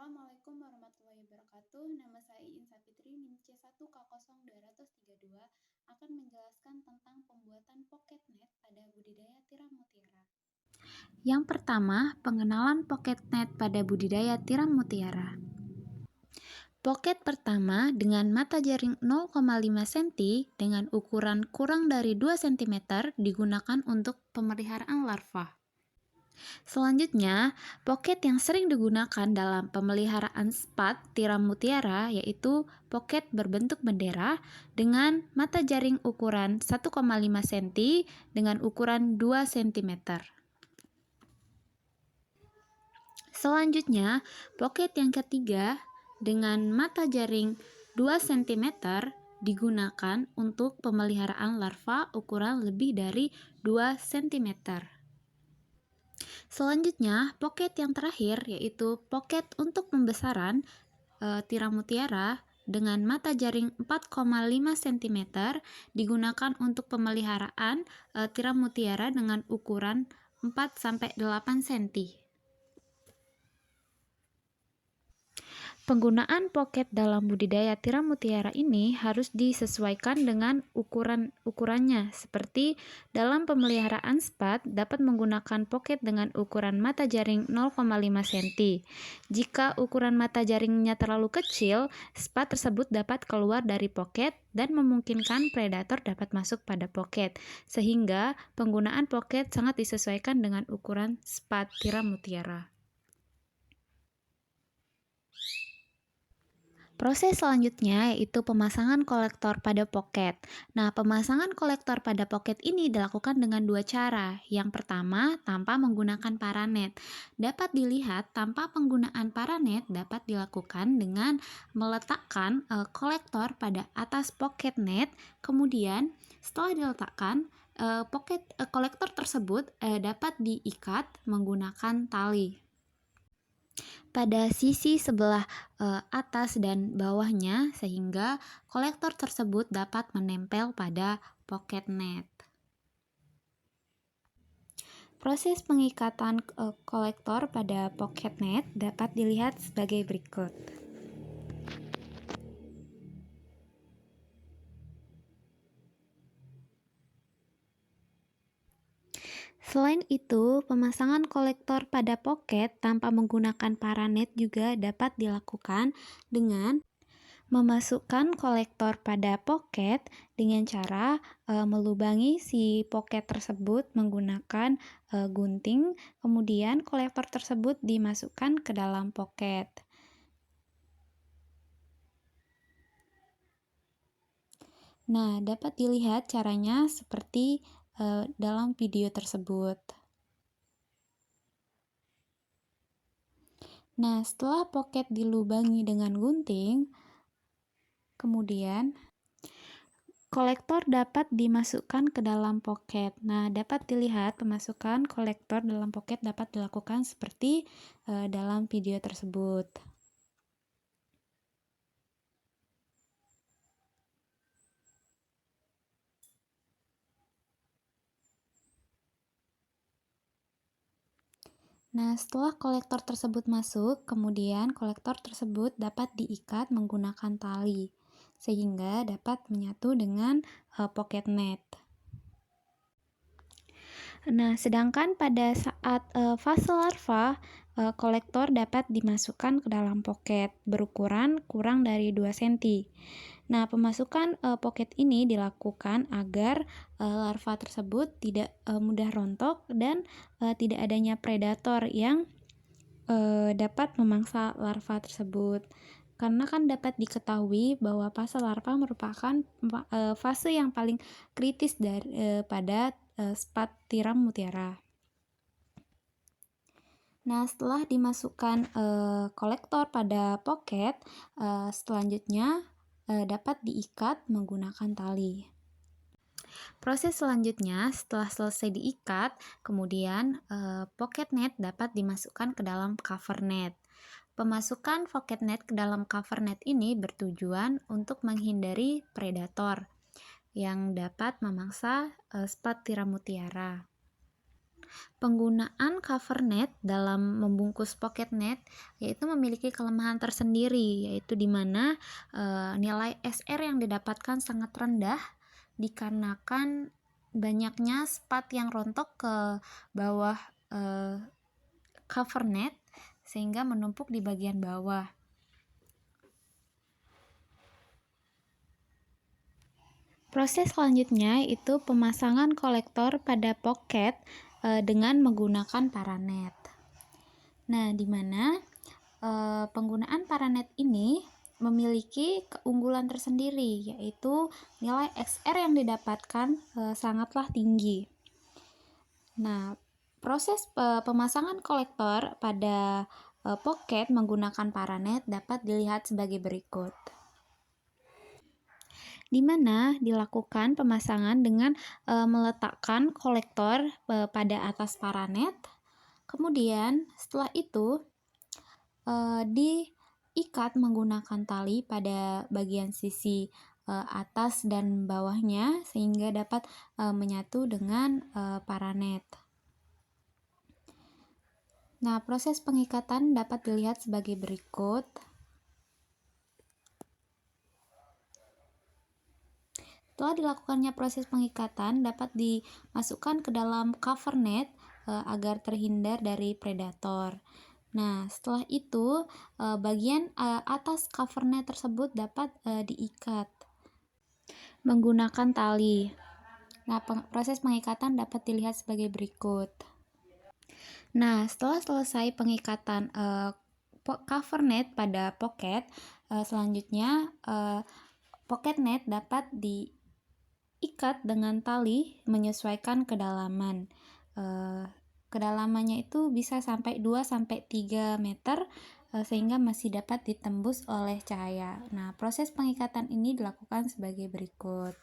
Assalamualaikum warahmatullahi wabarakatuh. Nama saya Iin Sapitri, NIM C1K0232 akan menjelaskan tentang pembuatan pocket net pada budidaya tiram mutiara. Yang pertama, pengenalan pocket net pada budidaya tiram mutiara. Pocket pertama dengan mata jaring 0,5 cm dengan ukuran kurang dari 2 cm digunakan untuk pemeliharaan larva. Selanjutnya, pocket yang sering digunakan dalam pemeliharaan spat tiram mutiara yaitu pocket berbentuk bendera dengan mata jaring ukuran 1,5 cm dengan ukuran 2 cm. Selanjutnya, pocket yang ketiga dengan mata jaring 2 cm digunakan untuk pemeliharaan larva ukuran lebih dari 2 cm. Selanjutnya, pocket yang terakhir yaitu pocket untuk pembesaran tiram mutiara dengan mata jaring 4,5 cm digunakan untuk pemeliharaan tiram mutiara dengan ukuran 4-8 cm. Penggunaan pocket dalam budidaya tiram mutiara ini harus disesuaikan dengan ukurannya. Seperti dalam pemeliharaan spat dapat menggunakan pocket dengan ukuran mata jaring 0,5 cm. Jika ukuran mata jaringnya terlalu kecil, spat tersebut dapat keluar dari pocket dan memungkinkan predator dapat masuk pada pocket. Sehingga penggunaan pocket sangat disesuaikan dengan ukuran spat tiram mutiara. Proses selanjutnya yaitu pemasangan kolektor pada pocket. Nah, pemasangan kolektor pada pocket ini dilakukan dengan dua cara. Yang pertama, tanpa menggunakan paranet. Dapat dilihat tanpa penggunaan paranet dapat dilakukan dengan meletakkan kolektor pada atas pocket net. Kemudian, setelah diletakkan, kolektor tersebut dapat diikat menggunakan tali pada sisi sebelah atas dan bawahnya sehingga kolektor tersebut dapat menempel pada pocket net. Proses pengikatan kolektor pada pocket net dapat dilihat sebagai berikut. Selain itu, pemasangan kolektor pada pocket tanpa menggunakan paranet juga dapat dilakukan dengan memasukkan kolektor pada pocket dengan cara melubangi si pocket tersebut menggunakan gunting, kemudian kolektor tersebut dimasukkan ke dalam pocket. Nah, dapat dilihat caranya seperti dalam video tersebut. Nah, setelah pocket dilubangi dengan gunting, kemudian kolektor dapat dimasukkan ke dalam pocket. Nah, dapat dilihat pemasukan kolektor dalam pocket dapat dilakukan seperti dalam video tersebut. Nah, setelah kolektor tersebut masuk, kemudian kolektor tersebut dapat diikat menggunakan tali, sehingga dapat menyatu dengan pocket net. Nah, sedangkan pada saat fase larva, kolektor dapat dimasukkan ke dalam pocket berukuran kurang dari 2 cm. Nah, pemasukan pocket ini dilakukan agar larva tersebut tidak mudah rontok dan tidak adanya predator yang dapat memangsa larva tersebut. Karena kan dapat diketahui bahwa fase larva merupakan fase yang paling kritis pada spat tiram mutiara. Nah, setelah dimasukkan kolektor pada pocket, selanjutnya dapat diikat menggunakan tali. Proses selanjutnya, setelah selesai diikat, kemudian pocket net dapat dimasukkan ke dalam cover net. Pemasukan pocket net ke dalam cover net ini bertujuan untuk menghindari predator yang dapat memangsa spat tiram mutiara. Penggunaan cover net dalam membungkus pocket net yaitu memiliki kelemahan tersendiri, yaitu di mana nilai SR yang didapatkan sangat rendah dikarenakan banyaknya spat yang rontok ke bawah cover net sehingga menumpuk di bagian bawah. Proses selanjutnya itu pemasangan kolektor pada pocket dengan menggunakan paranet. Nah, di mana penggunaan paranet ini memiliki keunggulan tersendiri, yaitu nilai XR yang didapatkan sangatlah tinggi. Nah, proses pemasangan kolektor pada pocket menggunakan paranet dapat dilihat sebagai berikut, di mana dilakukan pemasangan dengan meletakkan kolektor pada atas paranet. Kemudian setelah itu diikat menggunakan tali pada bagian sisi atas dan bawahnya sehingga dapat menyatu dengan paranet. Nah, proses pengikatan dapat dilihat sebagai berikut. Setelah dilakukannya proses pengikatan, dapat dimasukkan ke dalam cover net agar terhindar dari predator. Nah, setelah itu bagian atas cover net tersebut dapat diikat menggunakan tali. Nah, proses pengikatan dapat dilihat sebagai berikut. Nah, setelah selesai pengikatan cover net pada pocket, selanjutnya pocket net dapat diikat dengan tali menyesuaikan kedalaman. Kedalamannya itu bisa sampai 2-3 meter sehingga masih dapat ditembus oleh cahaya. Nah, proses pengikatan ini dilakukan sebagai berikut.